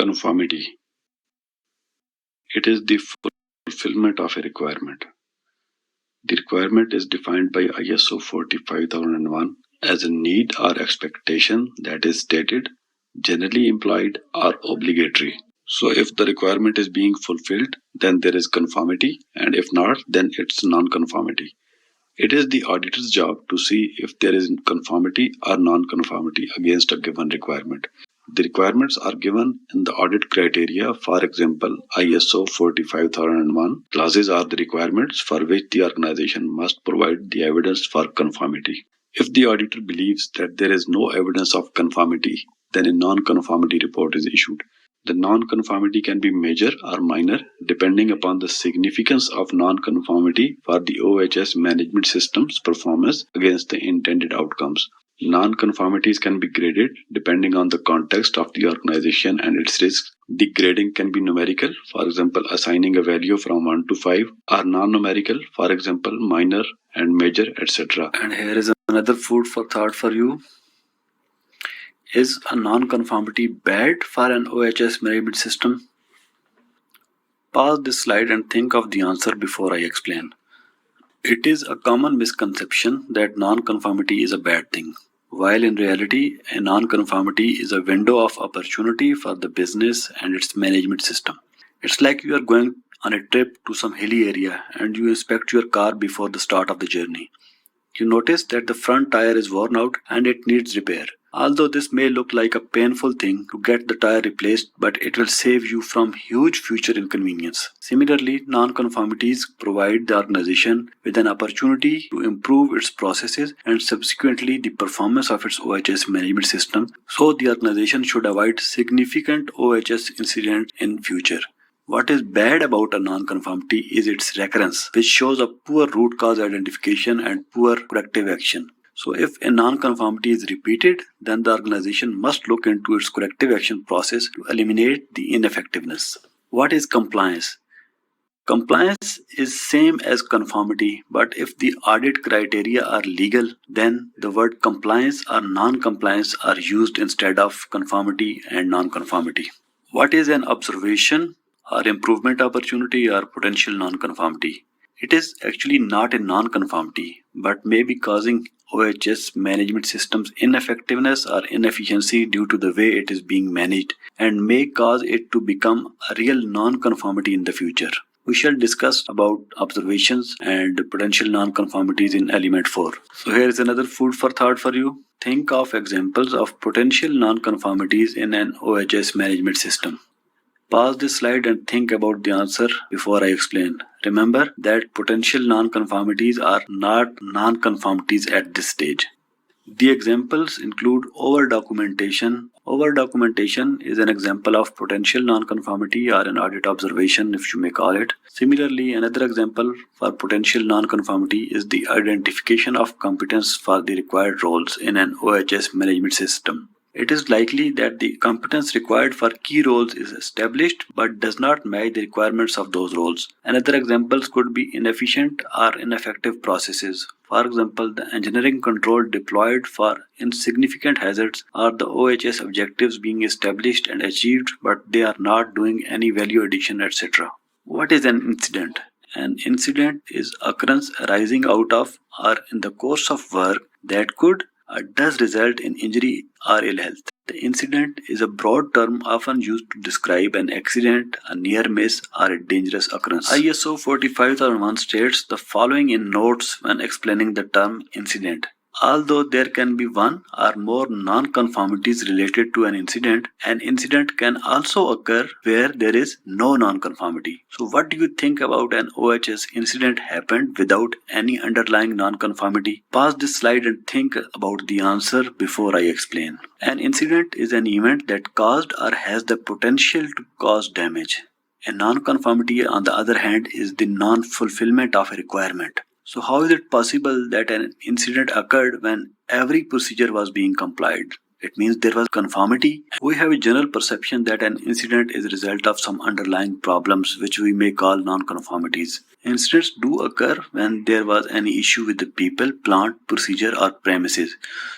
Conformity. It is the fulfillment of a requirement. The requirement is defined by ISO 45001 as a need or expectation that is stated, generally implied, or obligatory. So if the requirement is being fulfilled, then there is conformity, and if not, then it's non-conformity. It is the auditor's job to see if there is conformity or non-conformity against a given requirement. The requirements are given in the audit criteria. For example, ISO 45001 clauses are the requirements for which the organization must provide the evidence for conformity. If the auditor believes that there is no evidence of conformity, then a non-conformity report is issued. The non-conformity can be major or minor depending upon the significance of non-conformity for the OHS management system's performance against the intended outcomes. Non-conformities can be graded depending on the context of the organization and its risks. The grading can be numerical, for example, assigning a value from 1 to 5, or non-numerical, for example, minor and major, etc. And here is another food for thought for you. Is a non-conformity bad for an OHS management system? Pause this slide and think of the answer before I explain. It is a common misconception that non-conformity is a bad thing, while in reality, a non-conformity is a window of opportunity for the business and its management system. It's like you are going on a trip to some hilly area and you inspect your car before the start of the journey. You notice that the front tire is worn out and it needs repair. Although this may look like a painful thing to get the tire replaced, but it will save you from huge future inconvenience. Similarly, non-conformities provide the organization with an opportunity to improve its processes and subsequently the performance of its OHS management system, so the organization should avoid significant OHS incidents in future. What is bad about a non-conformity is its recurrence, which shows a poor root cause identification and poor corrective action. So if a non-conformity is repeated, then the organization must look into its corrective action process to eliminate the ineffectiveness. What is compliance? Compliance is same as conformity, but if the audit criteria are legal, then the word compliance or non-compliance are used instead of conformity and non-conformity. What is an observation or improvement opportunity or potential non-conformity? It is actually not a non-conformity, but may be causing OHS management system's ineffectiveness or inefficiency due to the way it is being managed and may cause it to become a real non-conformity in the future. We shall discuss about observations and potential non-conformities in element 4. So here is another food for thought for you. Think of examples of potential non-conformities in an OHS management system. Pause this slide and think about the answer before I explain. Remember that potential non-conformities are not non-conformities at this stage. The examples include over-documentation. Over-documentation is an example of potential non-conformity or an audit observation, if you may call it. Similarly, another example for potential non-conformity is the identification of competence for the required roles in an OHS management system. It is likely that the competence required for key roles is established but does not match the requirements of those roles. Another examples could be inefficient or ineffective processes. For example, the engineering control deployed for insignificant hazards or the OHS objectives being established and achieved but they are not doing any value addition, etc. What is an incident? An incident is occurrence arising out of or in the course of work that could does result in injury or ill health. The incident is a broad term often used to describe an accident, a near miss, or a dangerous occurrence. ISO 45001 states the following in notes when explaining the term incident. Although there can be one or more non-conformities related to an incident can also occur where there is no non-conformity. So what do you think about an OHS incident happened without any underlying non-conformity? Pause this slide and think about the answer before I explain. An incident is an event that caused or has the potential to cause damage. A non-conformity, on the other hand, is the non-fulfillment of a requirement. So how is it possible that an incident occurred when every procedure was being complied? It means there was conformity. We have a general perception that an incident is a result of some underlying problems which we may call non-conformities. Incidents do occur when there was any issue with the people, plant, procedure or premises.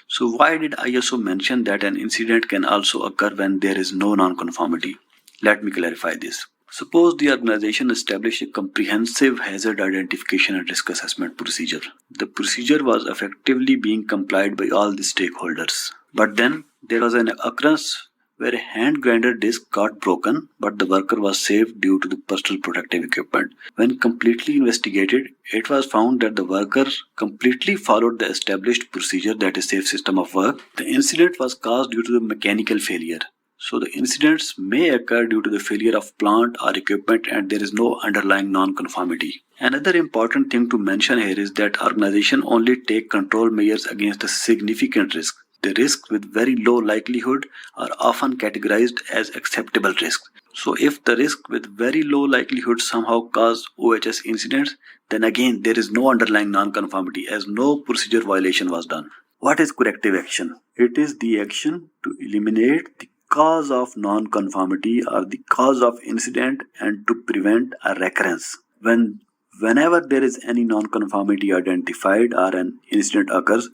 So why did ISO mention that an incident can also occur when there is no non-conformity? Let me clarify this. Suppose the organization established a comprehensive hazard identification and risk assessment procedure. The procedure was effectively being complied by all the stakeholders. But then there was an occurrence where a hand grinder disc got broken, but the worker was saved due to the personal protective equipment. When completely investigated, it was found that the worker completely followed the established procedure, that is safe system of work. The incident was caused due to the mechanical failure. So the incidents may occur due to the failure of plant or equipment and there is no underlying non-conformity. Another important thing to mention here is that organizations only take control measures against a significant risk. The risks with very low likelihood are often categorized as acceptable risks. So if the risk with very low likelihood somehow cause OHS incidents, then again there is no underlying non-conformity as no procedure violation was done. What is corrective action? It is the action to eliminate the cause of non-conformity or the cause of incident and to prevent a recurrence. Whenever there is any non-conformity identified or an incident occurs,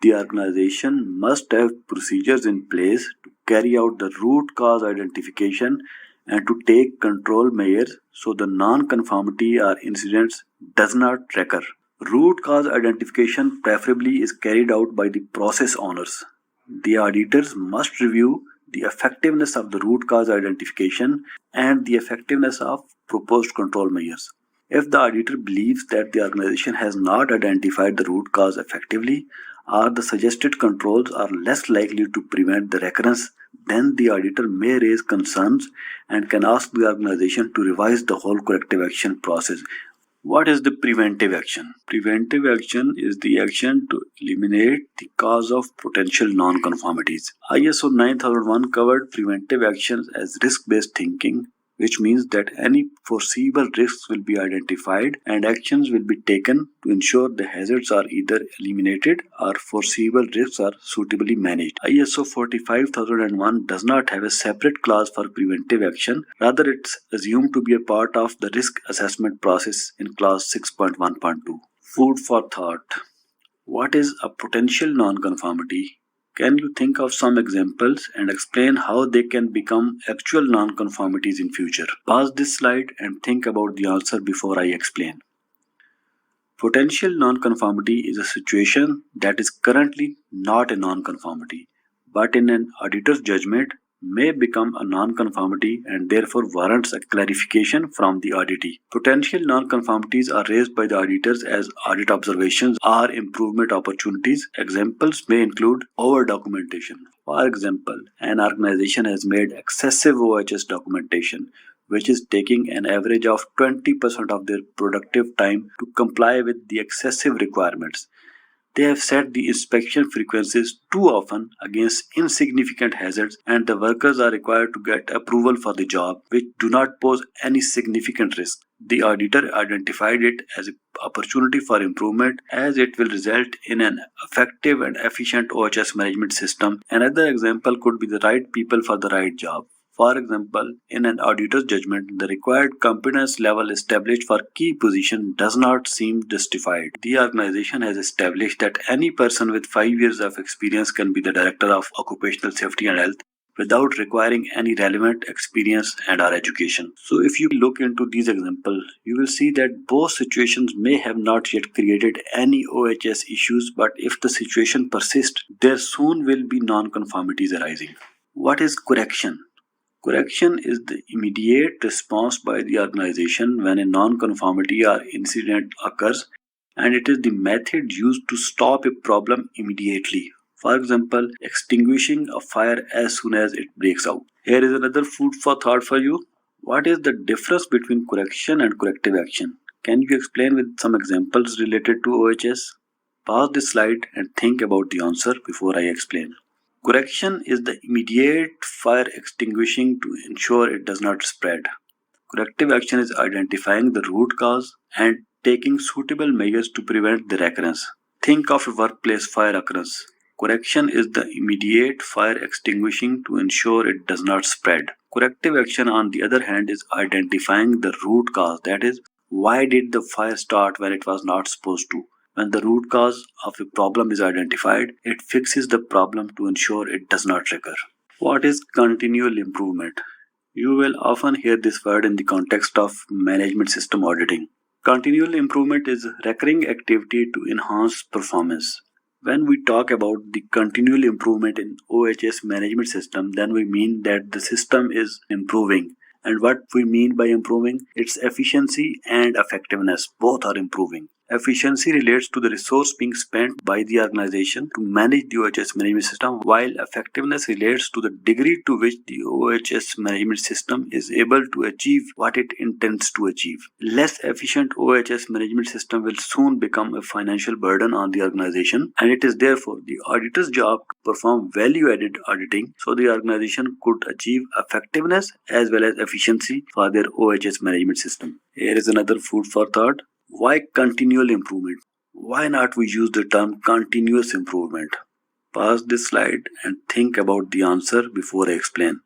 the organization must have procedures in place to carry out the root cause identification and to take control measures so the non-conformity or incidents does not recur. Root cause identification preferably is carried out by the process owners. The auditors must review the effectiveness of the root cause identification and the effectiveness of proposed control measures. If the auditor believes that the organization has not identified the root cause effectively or the suggested controls are less likely to prevent the recurrence, then the auditor may raise concerns and can ask the organization to revise the whole corrective action process. What is the preventive action? Preventive action is the action to eliminate the cause of potential non-conformities. ISO 9001 covered preventive actions as risk-based thinking, which means that any foreseeable risks will be identified and actions will be taken to ensure the hazards are either eliminated or foreseeable risks are suitably managed. ISO 45001 does not have a separate clause for preventive action, rather it's assumed to be a part of the risk assessment process in clause 6.1.2. Food for thought. What is a potential non-conformity? Can you think of some examples and explain how they can become actual non-conformities in future? Pause this slide and think about the answer before I explain. Potential non-conformity is a situation that is currently not a non-conformity, but in an auditor's judgment may become a non-conformity and therefore warrants a clarification from the auditee. Potential non-conformities are raised by the auditors as audit observations or improvement opportunities. Examples may include over-documentation. For example, an organization has made excessive OHS documentation, which is taking an average of 20% of their productive time to comply with the excessive requirements. They have set the inspection frequencies too often against insignificant hazards, and the workers are required to get approval for the job, which do not pose any significant risk. The auditor identified it as an opportunity for improvement as it will result in an effective and efficient OHS management system. Another example could be the right people for the right job. For example, in an auditor's judgment, the required competence level established for key position does not seem justified. The organization has established that any person with 5 years of experience can be the director of occupational safety and health without requiring any relevant experience and or education. So if you look into these examples, you will see that both situations may have not yet created any OHS issues, but if the situation persists, there soon will be non-conformities arising. What is correction? Correction is the immediate response by the organization when a non-conformity or incident occurs, and it is the method used to stop a problem immediately. For example, extinguishing a fire as soon as it breaks out. Here is another food for thought for you. What is the difference between correction and corrective action? Can you explain with some examples related to OHS? Pause this slide and think about the answer before I explain. Correction is the immediate fire extinguishing to ensure it does not spread. Corrective action is identifying the root cause and taking suitable measures to prevent the recurrence. Think of a workplace fire occurrence. Correction is the immediate fire extinguishing to ensure it does not spread. Corrective action, on the other hand, is identifying the root cause, that is, why did the fire start when it was not supposed to. When the root cause of a problem is identified, it fixes the problem to ensure it does not recur. What is continual improvement? You will often hear this word in the context of management system auditing. Continual improvement is recurring activity to enhance performance. When we talk about the continual improvement in OHS management system, then we mean that the system is improving. And what we mean by improving, its efficiency and effectiveness both are improving. Efficiency relates to the resource being spent by the organization to manage the OHS management system, while effectiveness relates to the degree to which the OHS management system is able to achieve what it intends to achieve. Less efficient OHS management system will soon become a financial burden on the organization, and it is therefore the auditor's job to perform value-added auditing so the organization could achieve effectiveness as well as efficiency for their OHS management system. Here is another food for thought. Why continual improvement? Why not we use the term continuous improvement? Pause this slide and think about the answer before I explain.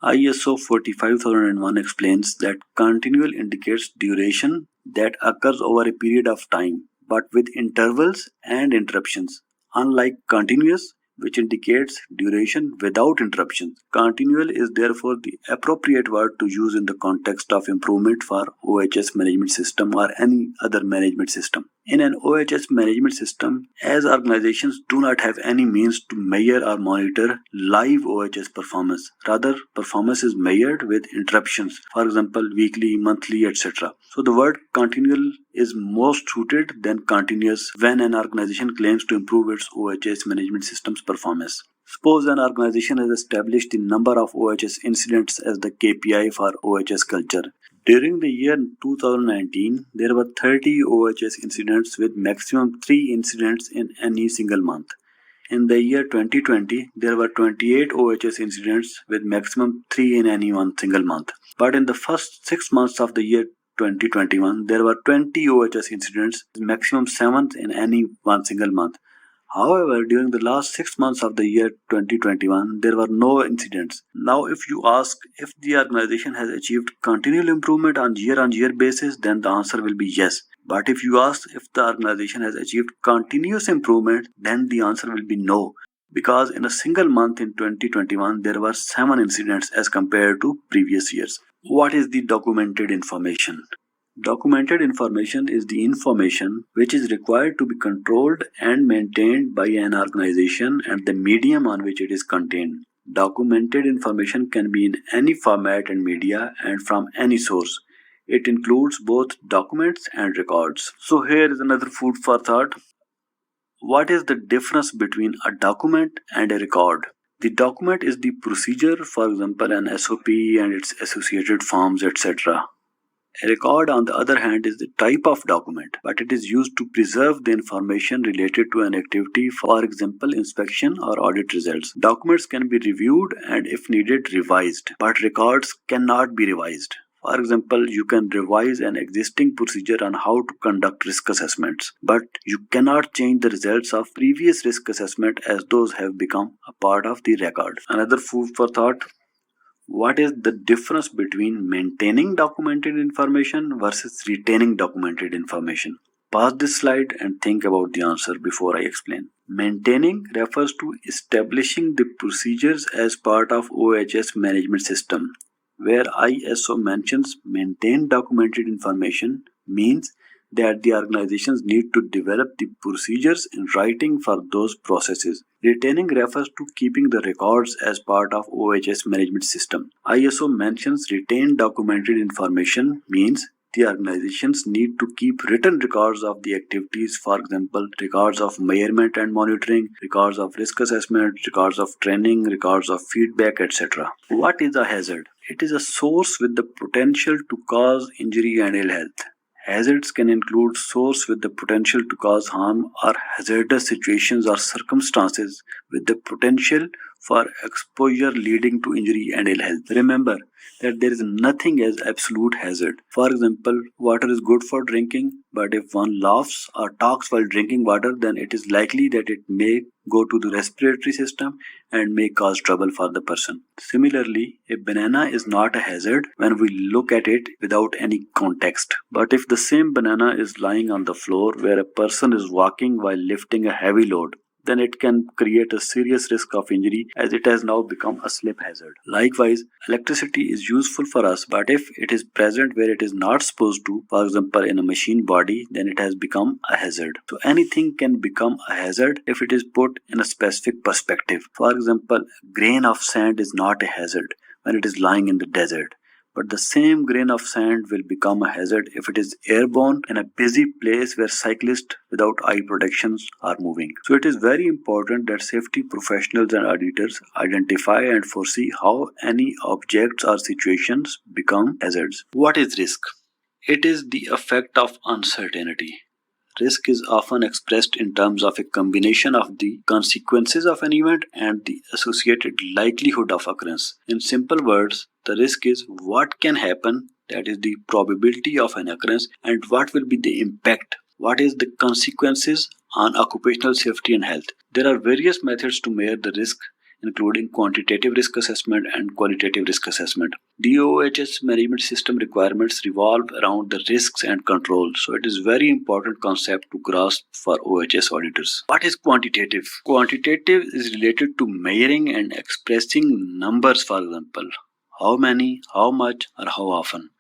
ISO 45001 explains that continual indicates duration that occurs over a period of time, but with intervals and interruptions, unlike continuous, which indicates duration without interruptions. Continual is therefore the appropriate word to use in the context of improvement for OHS management system or any other management system. In an OHS management system, as organizations do not have any means to measure or monitor live OHS performance, rather performance is measured with interruptions, for example weekly, monthly, etc. So the word continual is most suited than continuous when an organization claims to improve its OHS management system's performance. Suppose an organization has established the number of OHS incidents as the KPI for OHS culture. During the year 2019, there were 30 OHS incidents with maximum 3 incidents in any single month. In the year 2020, there were 28 OHS incidents with maximum 3 in any one single month. But in the first 6 months of the year 2021, there were 20 OHS incidents with maximum 7 in any one single month. However, during the last 6 months of the year 2021, there were no incidents. Now, if you ask if the organization has achieved continual improvement on year basis, then the answer will be yes. But if you ask if the organization has achieved continuous improvement, then the answer will be no. Because in a single month in 2021, there were 7 incidents as compared to previous years. What is the documented information? Documented information is the information which is required to be controlled and maintained by an organization and the medium on which it is contained. Documented information can be in any format and media and from any source. It includes both documents and records. So here is another food for thought. What is the difference between a document and a record? The document is the procedure, for example an SOP and its associated forms, etc. A record, on the other hand, is the type of document, but it is used to preserve the information related to an activity, for example, inspection or audit results. Documents can be reviewed and, if needed, revised, but records cannot be revised. For example, you can revise an existing procedure on how to conduct risk assessments, but you cannot change the results of previous risk assessment as those have become a part of the record. Another food for thought. What is the difference between maintaining documented information versus retaining documented information? Pause this slide and think about the answer before I explain. Maintaining refers to establishing the procedures as part of OHS management system. Where ISO mentions maintain documented information means that the organizations need to develop the procedures in writing for those processes. Retaining refers to keeping the records as part of OHS management system. ISO mentions retained documented information means the organizations need to keep written records of the activities, for example, records of measurement and monitoring, records of risk assessment, records of training, records of feedback, etc. What is a hazard? It is a source with the potential to cause injury and ill health. Hazards can include source with the potential to cause harm or hazardous situations or circumstances with the potential for exposure leading to injury and ill health. Remember that there is nothing as absolute hazard. For example, water is good for drinking, but if one laughs or talks while drinking water, then it is likely that it may go to the respiratory system and may cause trouble for the person. Similarly, a banana is not a hazard when we look at it without any context. But if the same banana is lying on the floor where a person is walking while lifting a heavy load, then it can create a serious risk of injury as it has now become a slip hazard. Likewise, electricity is useful for us, but if it is present where it is not supposed to, for example in a machine body, then it has become a hazard. So anything can become a hazard if it is put in a specific perspective. For example, a grain of sand is not a hazard when it is lying in the desert. But the same grain of sand will become a hazard if it is airborne in a busy place where cyclists without eye protections are moving. So it is very important that safety professionals and auditors identify and foresee how any objects or situations become hazards. What is risk? It is the effect of uncertainty. Risk is often expressed in terms of a combination of the consequences of an event and the associated likelihood of occurrence. In simple words, the risk is what can happen, that is the probability of an occurrence, and what will be the impact, what is the consequences on occupational safety and health. There are various methods to measure the risk, including quantitative risk assessment and qualitative risk assessment. The OHS management system requirements revolve around the risks and control, so it is very important concept to grasp for OHS auditors. What is quantitative? Quantitative is related to measuring and expressing numbers, for example, how many, how much, or how often.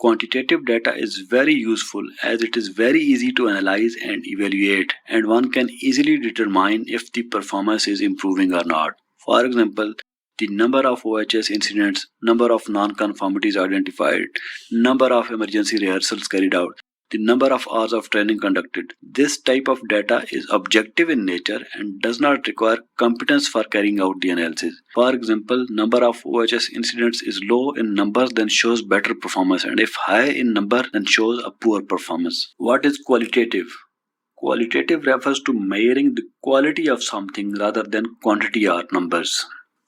Quantitative data is very useful as it is very easy to analyze and evaluate, and one can easily determine if the performance is improving or not. For example, the number of OHS incidents, number of non-conformities identified, number of emergency rehearsals carried out, the number of hours of training conducted. This type of data is objective in nature and does not require competence for carrying out the analysis. For example, number of OHS incidents is low in numbers then shows better performance, and if high in number then shows a poor performance. What is qualitative? Qualitative refers to measuring the quality of something rather than quantity or numbers.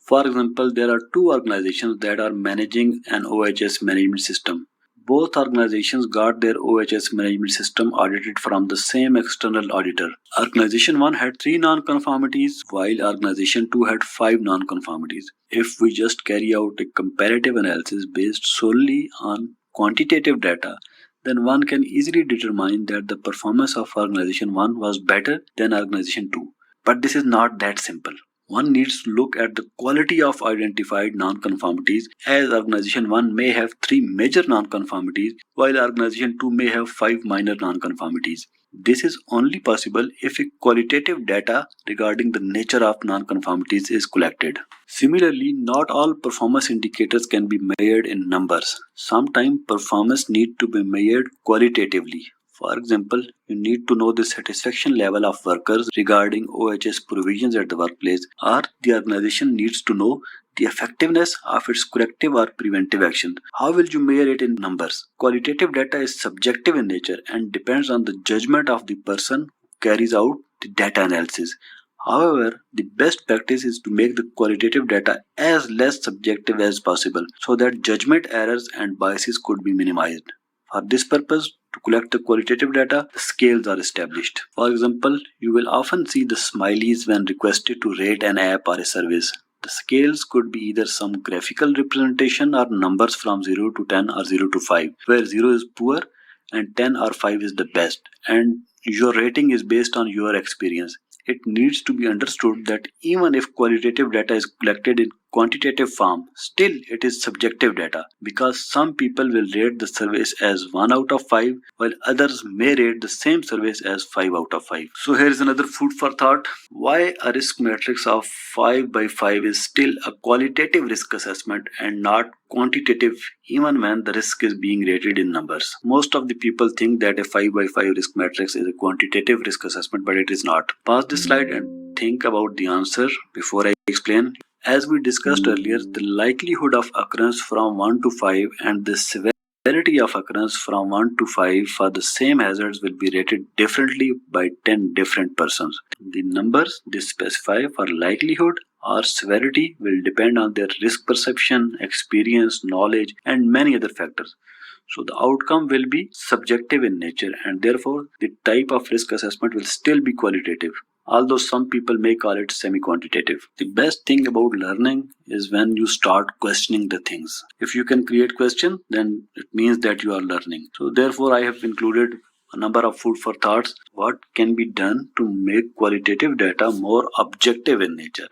For example, there are two organizations that are managing an OHS management system. Both organizations got their OHS management system audited from the same external auditor. Organization 1 had 3 non-conformities while Organization 2 had 5 non-conformities. If we just carry out a comparative analysis based solely on quantitative data, then one can easily determine that the performance of Organization 1 was better than Organization 2. But this is not that simple. One needs to look at the quality of identified non-conformities, as Organization 1 may have 3 major non-conformities while Organization 2 may have 5 minor non-conformities. This is only possible if a qualitative data regarding the nature of non-conformities is collected. Similarly, not all performance indicators can be measured in numbers. Sometimes performance needs to be measured qualitatively. For example, you need to know the satisfaction level of workers regarding OHS provisions at the workplace, or the organization needs to know the effectiveness of its corrective or preventive action. How will you measure it in numbers? Qualitative data is subjective in nature and depends on the judgment of the person who carries out the data analysis. However, the best practice is to make the qualitative data as less subjective as possible so that judgment errors and biases could be minimized. For this purpose, to collect the qualitative data, the scales are established. For example, you will often see the smileys when requested to rate an app or a service. The scales could be either some graphical representation or numbers from 0 to 10 or 0 to 5, where 0 is poor and 10 or 5 is the best, and your rating is based on your experience. It needs to be understood that even if qualitative data is collected in quantitative form, still it is subjective data, because some people will rate the service as 1 out of 5 while others may rate the same service as 5 out of 5. So here is another food for thought. Why a risk matrix of 5 by 5 is still a qualitative risk assessment and not quantitative even when the risk is being rated in numbers. Most of the people think that a 5 by 5 risk matrix is a quantitative risk assessment, but it is not. Pause this slide and think about the answer before I explain. As we discussed earlier, the likelihood of occurrence from 1 to 5 and the severity of occurrence from 1 to 5 for the same hazards will be rated differently by 10 different persons. The numbers they specify for likelihood or severity will depend on their risk perception, experience, knowledge, and many other factors. So the outcome will be subjective in nature, and therefore the type of risk assessment will still be qualitative, although some people may call it semi-quantitative. The best thing about learning is when you start questioning the things. If you can create question, then it means that you are learning. So therefore I have included a number of food for thoughts. What can be done to make qualitative data more objective in nature?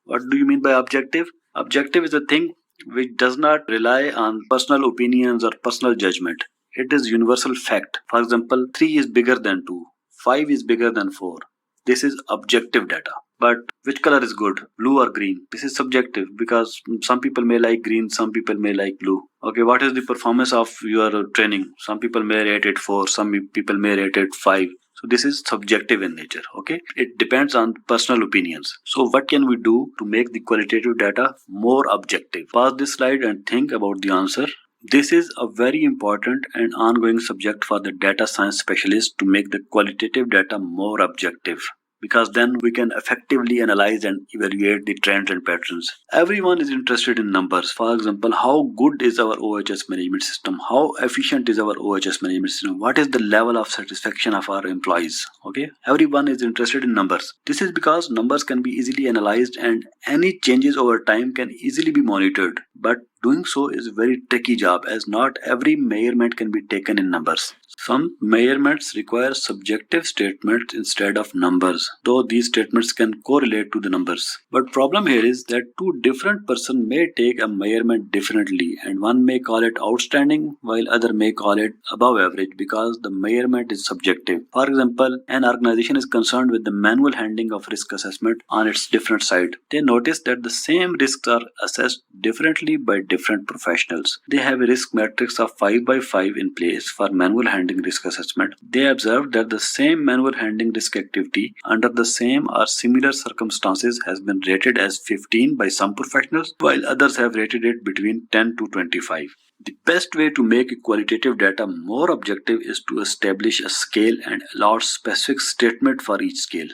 What do you mean by objective? Objective is a thing which does not rely on personal opinions or personal judgment. It is universal fact. For example, 3 is bigger than 2, 5 is bigger than 4. This is objective data. But which color is good, blue or green? This is subjective because some people may like green, some people may like blue. Okay, what is the performance of your training? Some people may rate it 4, some people may rate it 5. So this is subjective in nature. Okay, it depends on personal opinions. So what can we do to make the qualitative data more objective? Pause this slide and think about the answer. This is a very important and ongoing subject for the data science specialist to make the qualitative data more objective, because then we can effectively analyze and evaluate the trends and patterns. Everyone is interested in numbers. For example, how good is our OHS management system? How efficient is our OHS management system? What is the level of satisfaction of our employees? Okay, everyone is interested in numbers. This is because numbers can be easily analyzed and any changes over time can easily be monitored. But doing so is a very tricky job, as not every measurement can be taken in numbers. Some measurements require subjective statements instead of numbers, though these statements can correlate to the numbers. But problem here is that two different persons may take a measurement differently, and one may call it outstanding while other may call it above average because the measurement is subjective. For example, an organization is concerned with the manual handling of risk assessment on its different side. They notice that the same risks are assessed differently by different professionals. They have a risk matrix of 5 by 5 in place for manual handling risk assessment. They observed that the same manual handling risk activity under the same or similar circumstances has been rated as 15 by some professionals, while others have rated it between 10 to 25. The best way to make qualitative data more objective is to establish a scale and allot specific statement for each scale.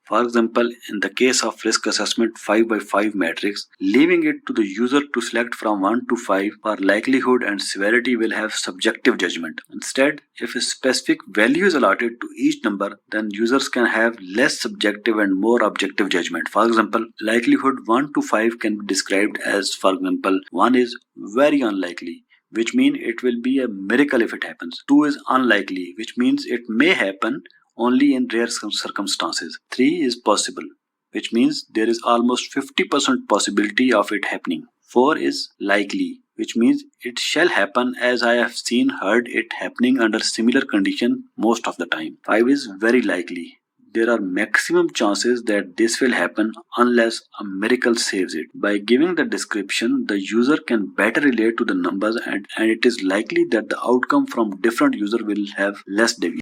For example, in the case of risk assessment 5 by 5 matrix, leaving it to the user to select from 1 to 5 for likelihood and severity will have subjective judgment. Instead, if a specific value is allotted to each number, then users can have less subjective and more objective judgment. For example, likelihood 1 to 5 can be described as, for example, 1 is very unlikely, which means it will be a miracle if it happens. 2 is unlikely, which means it may happen only in rare circumstances. 3 is possible, which means there is almost 50% possibility of it happening. 4 is likely, which means it shall happen as I have heard it happening under similar condition most of the time. 5 is very likely. There are maximum chances that this will happen unless a miracle saves it. By giving the description, the user can better relate to the numbers and it is likely that the outcome from different user will have less deviation.